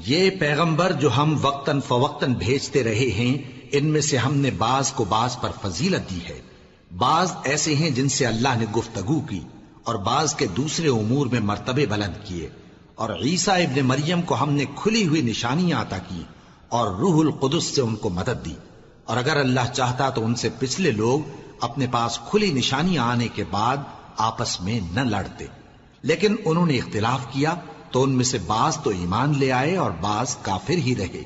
یہ پیغمبر جو ہم وقتاً فوقتاً بھیجتے رہے ہیں، ان میں سے ہم نے بعض کو بعض پر فضیلت دی ہے۔ بعض ایسے ہیں جن سے اللہ نے گفتگو کی، اور بعض کے دوسرے امور میں مرتبے بلند کیے۔ اور عیسیٰ ابن مریم کو ہم نے کھلی ہوئی نشانیاں عطا کی اور روح القدس سے ان کو مدد دی، اور اگر اللہ چاہتا تو ان سے پچھلے لوگ اپنے پاس کھلی نشانیاں آنے کے بعد آپس میں نہ لڑتے، لیکن انہوں نے اختلاف کیا تو ان میں سے بعض تو ایمان لے آئے اور بعض کافر ہی رہے۔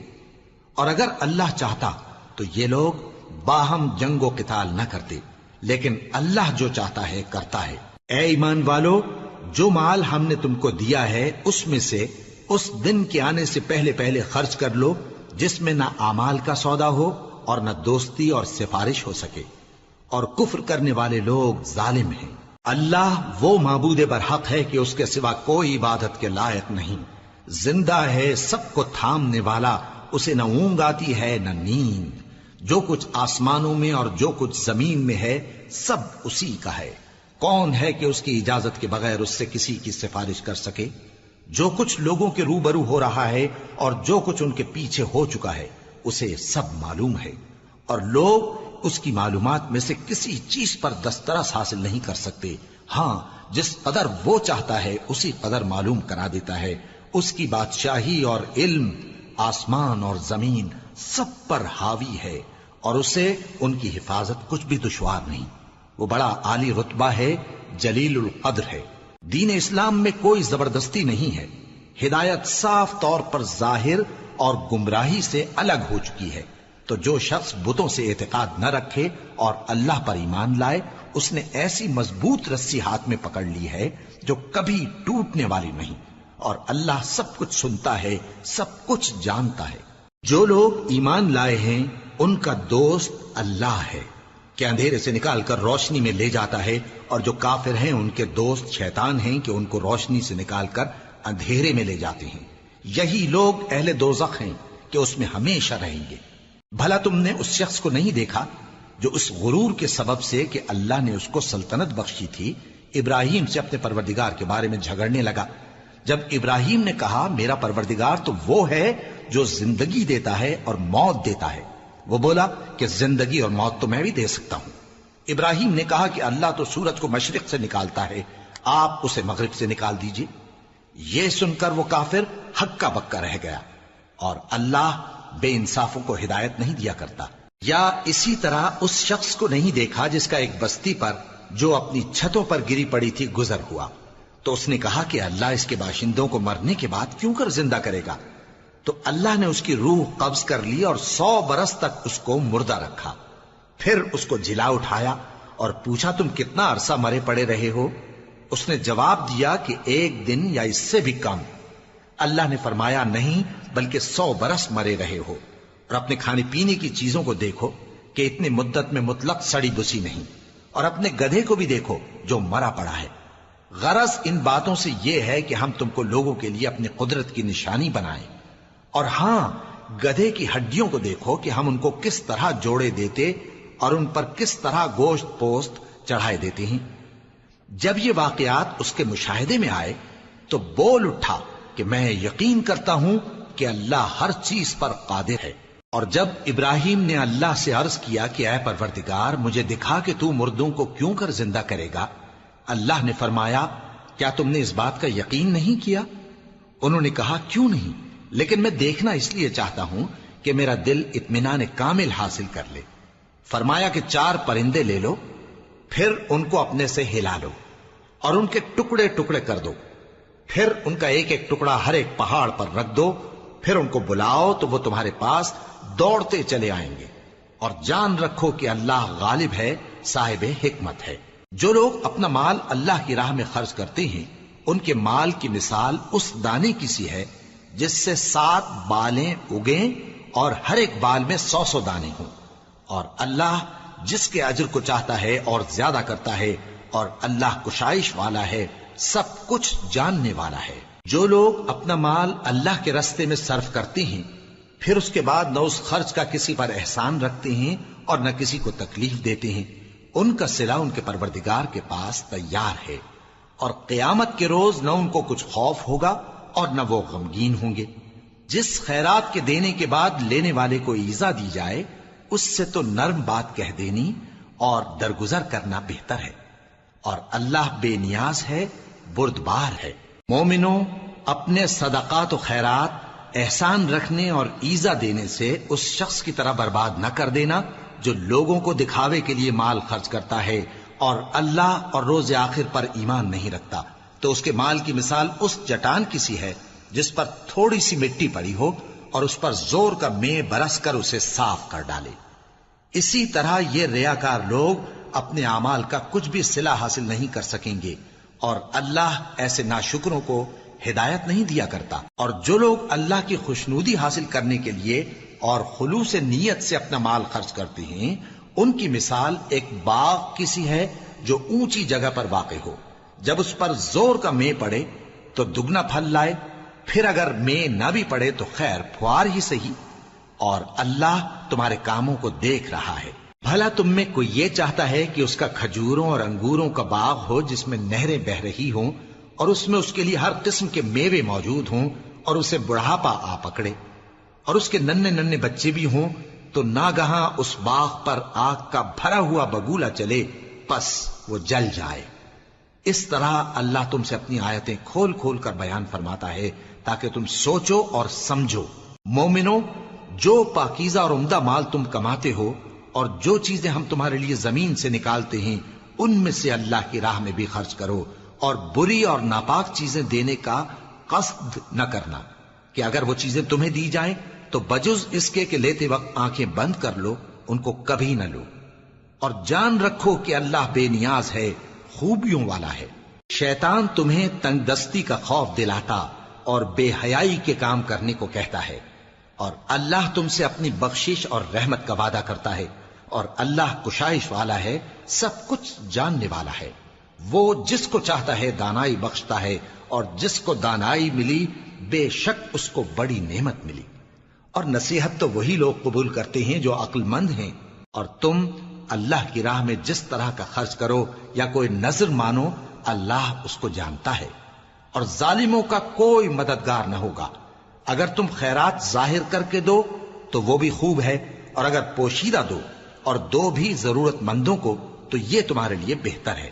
اور اگر اللہ چاہتا تو یہ لوگ باہم جنگ و قتال نہ کرتے، لیکن اللہ جو چاہتا ہے کرتا ہے۔ اے ایمان والو، جو مال ہم نے تم کو دیا ہے اس میں سے اس دن کے آنے سے پہلے پہلے خرچ کر لو جس میں نہ اعمال کا سودا ہو اور نہ دوستی اور سفارش ہو سکے، اور کفر کرنے والے لوگ ظالم ہیں۔ اللہ وہ معبود برحق ہے کہ اس کے سوا کوئی عبادت کے لائق نہیں، زندہ ہے، سب کو تھامنے والا، اسے نہ اونگ آتی ہے نہ نیند۔ جو کچھ آسمانوں میں اور جو کچھ زمین میں ہے سب اسی کا ہے۔ کون ہے کہ اس کی اجازت کے بغیر اس سے کسی کی سفارش کر سکے؟ جو کچھ لوگوں کے روبرو ہو رہا ہے اور جو کچھ ان کے پیچھے ہو چکا ہے اسے سب معلوم ہے، اور لوگ اس کی معلومات میں سے کسی چیز پر دسترس حاصل نہیں کر سکتے۔ ہاں، جس قدر وہ چاہتا ہے اسی قدر معلوم کرا دیتا ہے۔ اس کی بادشاہی اور علم آسمان اور زمین سب پر حاوی ہے، اور اسے ان کی حفاظت کچھ بھی دشوار نہیں۔ وہ بڑا عالی رتبہ ہے، جلیل القدر ہے۔ دین اسلام میں کوئی زبردستی نہیں ہے، ہدایت صاف طور پر ظاہر اور گمراہی سے الگ ہو چکی ہے۔ تو جو شخص بتوں سے اعتقاد نہ رکھے اور اللہ پر ایمان لائے، اس نے ایسی مضبوط رسی ہاتھ میں پکڑ لی ہے جو کبھی ٹوٹنے والی نہیں، اور اللہ سب کچھ سنتا ہے، سب کچھ جانتا ہے۔ جو لوگ ایمان لائے ہیں ان کا دوست اللہ ہے کہ اندھیرے سے نکال کر روشنی میں لے جاتا ہے، اور جو کافر ہیں ان کے دوست شیطان ہیں کہ ان کو روشنی سے نکال کر اندھیرے میں لے جاتے ہیں۔ یہی لوگ اہل دوزخ ہیں کہ اس میں ہمیشہ رہیں گے۔ بھلا تم نے اس شخص کو نہیں دیکھا جو اس غرور کے سبب سے کہ اللہ نے اس کو سلطنت بخشی تھی، ابراہیم سے اپنے پروردگار کے بارے میں جھگڑنے لگا؟ جب ابراہیم نے کہا میرا پروردگار تو وہ ہے جو زندگی دیتا ہے اور موت دیتا ہے، وہ بولا کہ زندگی اور موت تو میں بھی دے سکتا ہوں۔ ابراہیم نے کہا کہ اللہ تو سورج کو مشرق سے نکالتا ہے، آپ اسے مغرب سے نکال دیجئے۔ یہ سن کر وہ کافر ہکا بکا رہ گیا، اور اللہ بے انصافوں کو ہدایت نہیں دیا کرتا۔ یا اسی طرح اس شخص کو نہیں دیکھا جس کا ایک بستی پر جو اپنی چھتوں پر گری پڑی تھی گزر ہوا، تو اس نے کہا کہ اللہ اس کے باشندوں کو مرنے کے بعد کیوں کر زندہ کرے گا؟ تو اللہ نے اس کی روح قبض کر لی اور 100 برس تک اس کو مردہ رکھا۔ پھر اس کو جلا اٹھایا اور پوچھا تم کتنا عرصہ مرے پڑے رہے ہو؟ اس نے جواب دیا کہ 1 دن یا اس سے بھی کم۔ اللہ نے فرمایا نہیں، بلکہ 100 برس مرے رہے ہو، اور اپنے کھانے پینے کی چیزوں کو دیکھو کہ اتنی مدت میں مطلق سڑی بسی نہیں، اور اپنے گدھے کو بھی دیکھو جو مرا پڑا ہے۔ غرض ان باتوں سے یہ ہے کہ ہم تم کو لوگوں کے لیے اپنی قدرت کی نشانی بنائیں۔ اور ہاں، گدھے کی ہڈیوں کو دیکھو کہ ہم ان کو کس طرح جوڑے دیتے اور ان پر کس طرح گوشت پوست چڑھائے دیتے ہیں۔ جب یہ واقعات اس کے مشاہدے میں آئے تو بول اٹھا کہ میں یقین کرتا ہوں کہ اللہ ہر چیز پر قادر ہے۔ اور جب ابراہیم نے اللہ سے عرض کیا کہ اے پروردگار مجھے دکھا کہ تو مردوں کو کیوں کر زندہ کرے گا، اللہ نے فرمایا کیا تم نے اس بات کا یقین نہیں کیا؟ انہوں نے کہا کیوں نہیں، لیکن میں دیکھنا اس لیے چاہتا ہوں کہ میرا دل اطمینان کامل حاصل کر لے۔ فرمایا کہ 4 پرندے لے لو، پھر ان کو اپنے سے ہلا لو اور ان کے ٹکڑے ٹکڑے کر دو، پھر ان کا ایک ایک ٹکڑا ہر ایک پہاڑ پر رکھ دو، پھر ان کو بلاؤ تو وہ تمہارے پاس دوڑتے چلے آئیں گے، اور جان رکھو کہ اللہ غالب ہے، صاحب حکمت ہے۔ جو لوگ اپنا مال اللہ کی راہ میں خرچ کرتے ہیں ان کے مال کی مثال اس دانے کی سی ہے جس سے 7 بالیں اگیں اور ہر ایک بال میں 100 دانے ہوں، اور اللہ جس کے اجر کو چاہتا ہے اور زیادہ کرتا ہے، اور اللہ کشائش والا ہے، سب کچھ جاننے والا ہے۔ جو لوگ اپنا مال اللہ کے راستے میں صرف کرتے ہیں پھر اس کے بعد نہ اس خرچ کا کسی پر احسان رکھتے ہیں اور نہ کسی کو تکلیف دیتے ہیں، ان کا صلہ ان کے پروردگار کے پاس تیار ہے، اور قیامت کے روز نہ ان کو کچھ خوف ہوگا اور نہ وہ غمگین ہوں گے۔ جس خیرات کے دینے کے بعد لینے والے کو ایذا دی جائے اس سے تو نرم بات کہہ دینی اور درگزر کرنا بہتر ہے، اور اللہ بے نیاز ہے، بردبار ہے۔ مومنوں، اپنے صدقات و خیرات احسان رکھنے اور ایذا دینے سے اس شخص کی طرح برباد نہ کر دینا جو لوگوں کو دکھاوے کے لیے مال خرچ کرتا ہے اور اللہ اور روز آخر پر ایمان نہیں رکھتا، تو اس کے مال کی مثال اس چٹان کی سی ہے جس پر تھوڑی سی مٹی پڑی ہو اور اس پر زور کا مے برس کر اسے صاف کر ڈالے۔ اسی طرح یہ ریاکار لوگ اپنے اعمال کا کچھ بھی صلہ حاصل نہیں کر سکیں گے، اور اللہ ایسے ناشکروں کو ہدایت نہیں دیا کرتا۔ اور جو لوگ اللہ کی خوشنودی حاصل کرنے کے لیے اور خلوص نیت سے اپنا مال خرچ کرتے ہیں، ان کی مثال ایک باغ کی سی ہے جو اونچی جگہ پر واقع ہو، جب اس پر زور کا مے پڑے تو دگنا پھل لائے، پھر اگر مے نہ بھی پڑے تو خیر پھوار ہی صحیح، اور اللہ تمہارے کاموں کو دیکھ رہا ہے۔ بھلا تم میں کوئی یہ چاہتا ہے کہ اس کا کھجوروں اور انگوروں کا باغ ہو جس میں نہریں بہہ رہی ہوں اور اس میں اس کے لیے ہر قسم کے میوے موجود ہوں اور اسے بڑھاپا آ پکڑے اور اس کے ننھے ننھے بچے بھی ہوں، تو ناگہاں اس باغ پر آگ کا بھرا ہوا بگولا چلے، پس وہ جل جائے۔ اس طرح اللہ تم سے اپنی آیتیں کھول کھول کر بیان فرماتا ہے تاکہ تم سوچو اور سمجھو۔ مومنو، جو پاکیزہ اور عمدہ مال تم کماتے ہو اور جو چیزیں ہم تمہارے لیے زمین سے نکالتے ہیں ان میں سے اللہ کی راہ میں بھی خرچ کرو، اور بری اور ناپاک چیزیں دینے کا قصد نہ کرنا کہ اگر وہ چیزیں تمہیں دی جائیں تو بجز اس کے کہ لیتے وقت آنکھیں بند کر لو ان کو کبھی نہ لو، اور جان رکھو کہ اللہ بے نیاز ہے، خوبیوں والا ہے۔ شیطان تمہیں تنگ دستی کا خوف دلاتا اور بے حیائی کے کام کرنے کو کہتا ہے، اور اللہ تم سے اپنی بخشش اور رحمت کا وعدہ کرتا ہے، اور اللہ کشائش والا ہے، سب کچھ جاننے والا ہے۔ وہ جس کو چاہتا ہے دانائی بخشتا ہے، اور جس کو دانائی ملی بے شک اس کو بڑی نعمت ملی۔ اور نصیحت تو وہی لوگ قبول کرتے ہیں جو عقل مند ہیں، اور تم اللہ کی راہ میں جس طرح کا خرچ کرو یا کوئی نذر مانو اللہ اس کو جانتا ہے، اور ظالموں کا کوئی مددگار نہ ہوگا۔ اگر تم خیرات ظاہر کر کے دو تو وہ بھی خوب ہے، اور اگر پوشیدہ دو اور دو بھی ضرورت مندوں کو تو یہ تمہارے لیے بہتر ہے،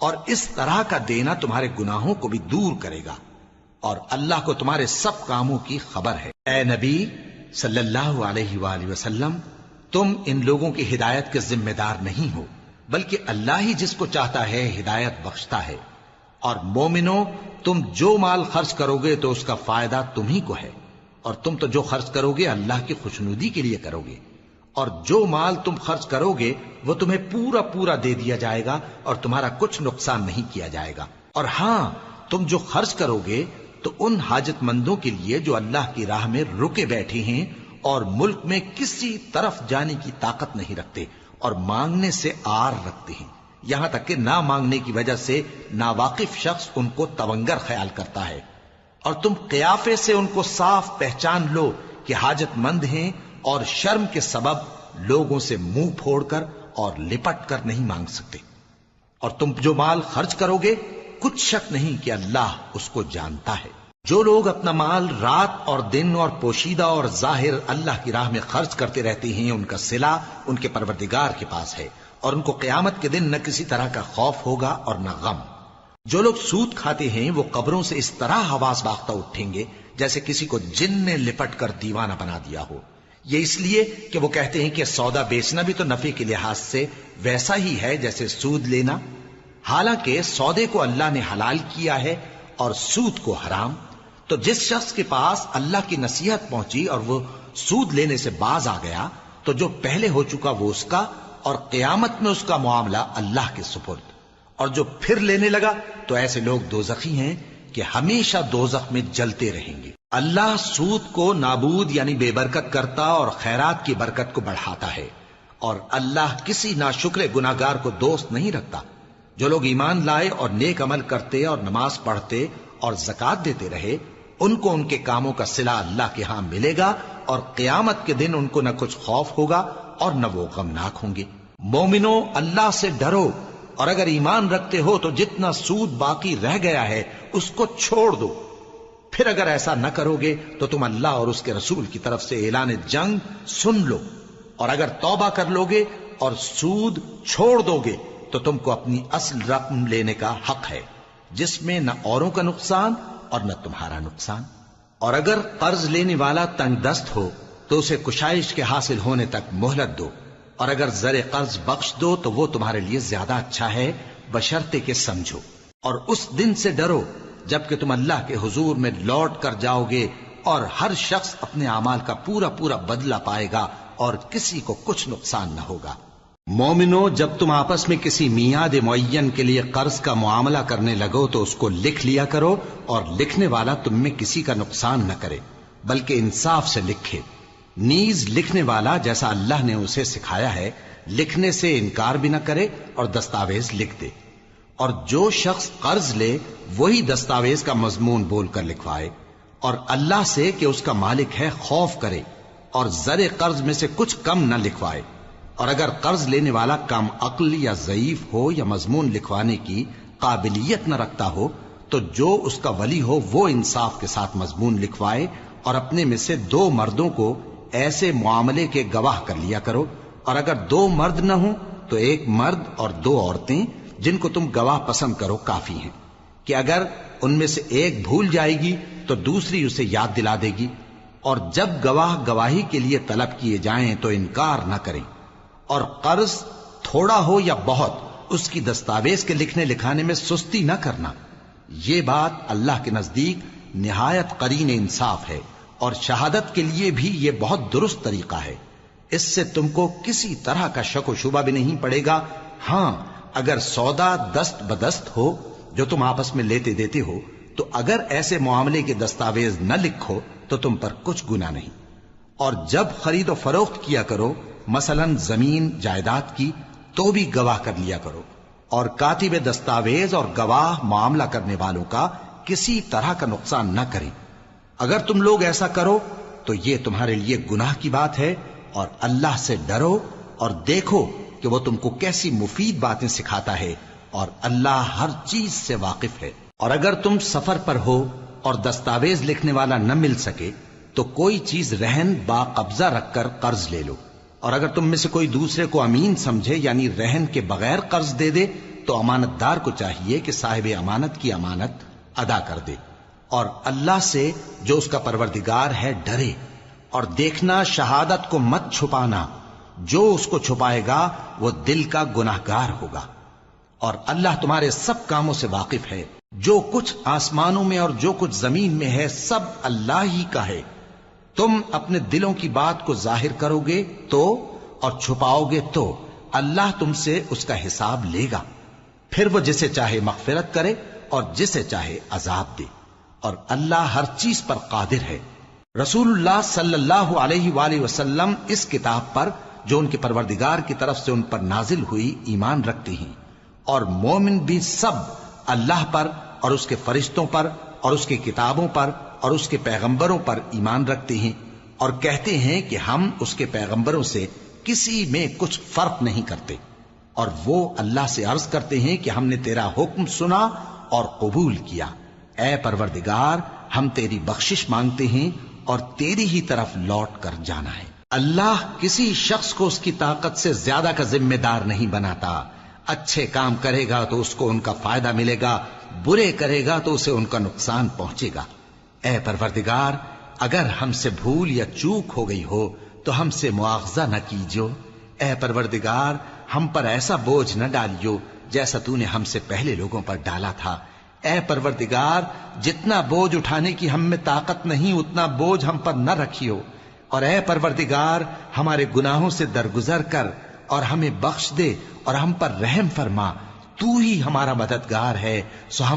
اور اس طرح کا دینا تمہارے گناہوں کو بھی دور کرے گا، اور اللہ کو تمہارے سب کاموں کی خبر ہے۔ اے نبی صلی اللہ علیہ وآلہ وسلم، تم ان لوگوں کی ہدایت کے ذمہ دار نہیں ہو، بلکہ اللہ ہی جس کو چاہتا ہے ہدایت بخشتا ہے۔ اور مومنو، تم جو مال خرچ کرو گے تو اس کا فائدہ تم ہی کو ہے، اور تم تو جو خرچ کرو گے اللہ کی خوشنودی کے لیے کرو گے، اور جو مال تم خرچ کرو گے وہ تمہیں پورا پورا دے دیا جائے گا اور تمہارا کچھ نقصان نہیں کیا جائے گا۔ اور ہاں، تم جو خرچ کرو گے تو ان حاجت مندوں کے لیے جو اللہ کی راہ میں رکے بیٹھے ہیں اور ملک میں کسی طرف جانے کی طاقت نہیں رکھتے اور مانگنے سے آر رکھتے ہیں، یہاں تک کہ نہ مانگنے کی وجہ سے ناواقف شخص ان کو تونگر خیال کرتا ہے، اور تم قیافے سے ان کو صاف پہچان لو کہ حاجت مند ہیں، اور شرم کے سبب لوگوں سے منہ پھوڑ کر اور لپٹ کر نہیں مانگ سکتے۔ اور تم جو مال خرچ کرو گے کچھ شک نہیں کہ اللہ اس کو جانتا ہے۔ جو لوگ اپنا مال رات اور دن اور پوشیدہ اور ظاہر اللہ کی راہ میں خرچ کرتے رہتے ہیں، ان کا صلہ ان کے پروردگار کے پاس ہے، اور ان کو قیامت کے دن نہ کسی طرح کا خوف ہوگا اور نہ غم۔ جو لوگ سود کھاتے ہیں وہ قبروں سے اس طرح حواس باختہ اٹھیں گے جیسے کسی کو جن نے لپٹ کر دیوانہ بنا دیا ہو، یہ اس لیے کہ وہ کہتے ہیں کہ سودا بیچنا بھی تو نفع کے لحاظ سے ویسا ہی ہے جیسے سود لینا، حالانکہ سودے کو اللہ نے حلال کیا ہے اور سود کو حرام۔ تو جس شخص کے پاس اللہ کی نصیحت پہنچی اور وہ سود لینے سے باز آ گیا تو جو پہلے ہو چکا وہ اس کا، اور قیامت میں اس کا معاملہ اللہ کے سپرد، اور جو پھر لینے لگا تو ایسے لوگ دوزخی ہیں کہ ہمیشہ دوزخ میں جلتے رہیں گے۔ اللہ سود کو نابود یعنی بے برکت کرتا اور خیرات کی برکت کو بڑھاتا ہے، اور اللہ کسی ناشکر گناہگار کو دوست نہیں رکھتا۔ جو لوگ ایمان لائے اور نیک عمل کرتے اور نماز پڑھتے اور زکوٰۃ دیتے رہے، ان کو ان کے کاموں کا صلہ اللہ کے ہاں ملے گا، اور قیامت کے دن ان کو نہ کچھ خوف ہوگا اور نہ وہ غمناک ہوں گے۔ مومنو، اللہ سے ڈرو، اور اگر ایمان رکھتے ہو تو جتنا سود باقی رہ گیا ہے اس کو چھوڑ دو، پھر اگر ایسا نہ کرو گے تو تم اللہ اور اس کے رسول کی طرف سے اعلان جنگ سن لو، اور اگر توبہ کر لو گے اور سود چھوڑ دو گے تو تم کو اپنی اصل رقم لینے کا حق ہے، جس میں نہ اوروں کا نقصان اور نہ تمہارا نقصان۔ اور اگر قرض لینے والا تنگ دست ہو تو اسے کشائش کے حاصل ہونے تک مہلت دو، اور اگر زر قرض بخش دو تو وہ تمہارے لیے زیادہ اچھا ہے، بشرطے کہ سمجھو۔ اور اس دن سے ڈرو جبکہ تم اللہ کے حضور میں لوٹ کر جاؤ گے، اور ہر شخص اپنے اعمال کا پورا پورا بدلہ پائے گا اور کسی کو کچھ نقصان نہ ہوگا۔ مومنو، جب تم آپس میں کسی میعاد معین کے لیے قرض کا معاملہ کرنے لگو تو اس کو لکھ لیا کرو، اور لکھنے والا تم میں کسی کا نقصان نہ کرے بلکہ انصاف سے لکھے۔ نیز لکھنے والا جیسا اللہ نے اسے سکھایا ہے لکھنے سے انکار بھی نہ کرے اور دستاویز لکھ دے، اور جو شخص قرض لے وہی دستاویز کا مضمون بول کر لکھوائے، اور اللہ سے کہ اس کا مالک ہے خوف کرے، اور زر قرض میں سے کچھ کم نہ لکھوائے۔ اور اگر قرض لینے والا کم عقل یا ضعیف ہو یا مضمون لکھوانے کی قابلیت نہ رکھتا ہو تو جو اس کا ولی ہو وہ انصاف کے ساتھ مضمون لکھوائے، اور اپنے میں سے 2 مردوں کو ایسے معاملے کے گواہ کر لیا کرو، اور اگر 2 مرد نہ ہوں تو 1 مرد اور 2 عورتیں جن کو تم گواہ پسند کرو کافی ہیں، کہ اگر ان میں سے ایک بھول جائے گی تو دوسری اسے یاد دلا دے گی۔ اور جب گواہ گواہی کے لیے طلب کیے جائیں تو انکار نہ کریں، اور قرض تھوڑا ہو یا بہت اس کی دستاویز کے لکھنے لکھانے میں سستی نہ کرنا۔ یہ بات اللہ کے نزدیک نہایت قرین انصاف ہے، اور شہادت کے لیے بھی یہ بہت درست طریقہ ہے۔ اس سے تم کو کسی طرح کا شک و شبہ بھی نہیں پڑے گا۔ ہاں، اگر سودا دست بدست ہو جو تم آپس میں لیتے دیتے ہو تو اگر ایسے معاملے کے دستاویز نہ لکھو تو تم پر کچھ گناہ نہیں۔ اور جب خرید و فروخت کیا کرو، مثلا زمین جائیداد کی، تو بھی گواہ کر لیا کرو، اور کاتب دستاویز اور گواہ معاملہ کرنے والوں کا کسی طرح کا نقصان نہ کریں۔ اگر تم لوگ ایسا کرو تو یہ تمہارے لیے گناہ کی بات ہے، اور اللہ سے ڈرو اور دیکھو کہ وہ تم کو کیسی مفید باتیں سکھاتا ہے، اور اللہ ہر چیز سے واقف ہے۔ اور اگر تم سفر پر ہو اور دستاویز لکھنے والا نہ مل سکے تو کوئی چیز رہن با قبضہ رکھ کر قرض لے لو، اور اگر تم میں سے کوئی دوسرے کو امین سمجھے یعنی رہن کے بغیر قرض دے دے تو امانت دار کو چاہیے کہ صاحب امانت کی امانت ادا کر دے، اور اللہ سے جو اس کا پروردگار ہے ڈرے، اور دیکھنا شہادت کو مت چھپانا، جو اس کو چھپائے گا وہ دل کا گناہگار ہوگا۔ اور اللہ تمہارے سب کاموں سے واقف ہے، جو کچھ آسمانوں میں اور جو کچھ زمین میں ہے سب اللہ ہی کا ہے۔ تم اپنے دلوں کی بات کو ظاہر کرو گے تو اور چھپاؤ گے تو اللہ تم سے اس کا حساب لے گا، پھر وہ جسے چاہے مغفرت کرے اور جسے چاہے عذاب دے، اور اللہ ہر چیز پر قادر ہے۔ رسول اللہ صلی اللہ علیہ وآلہ وسلم اس کتاب پر جو ان کے پروردگار کی طرف سے ان پر نازل ہوئی ایمان رکھتے ہیں، اور مومن بھی سب اللہ پر اور اس کے فرشتوں پر اور اس کی کتابوں پر اور اس کے پیغمبروں پر ایمان رکھتے ہیں، اور کہتے ہیں کہ ہم اس کے پیغمبروں سے کسی میں کچھ فرق نہیں کرتے، اور وہ اللہ سے عرض کرتے ہیں کہ ہم نے تیرا حکم سنا اور قبول کیا۔ اے پروردگار، ہم تیری بخشش مانگتے ہیں اور تیری ہی طرف لوٹ کر جانا ہے۔ اللہ کسی شخص کو اس کی طاقت سے زیادہ کا ذمہ دار نہیں بناتا۔ اچھے کام کرے گا تو اس کو ان کا فائدہ ملے گا، برے کرے گا تو اسے ان کا نقصان پہنچے گا۔ اے پروردگار، اگر ہم سے بھول یا چوک ہو گئی ہو تو ہم سے مواخذہ نہ کیجو۔ اے پروردگار، ہم پر ایسا بوجھ نہ ڈالیو جیسا تو نے ہم سے پہلے لوگوں پر ڈالا تھا۔ اے پروردگار، جتنا بوجھ اٹھانے کی ہم میں طاقت نہیں اتنا بوجھ ہم پر نہ رکھیو، اور اے پروردگار، ہمارے گناہوں سے درگزر کر اور ہمیں بخش دے اور ہم پر رحم فرما، تو ہی ہمارا مددگار ہے، سو ہم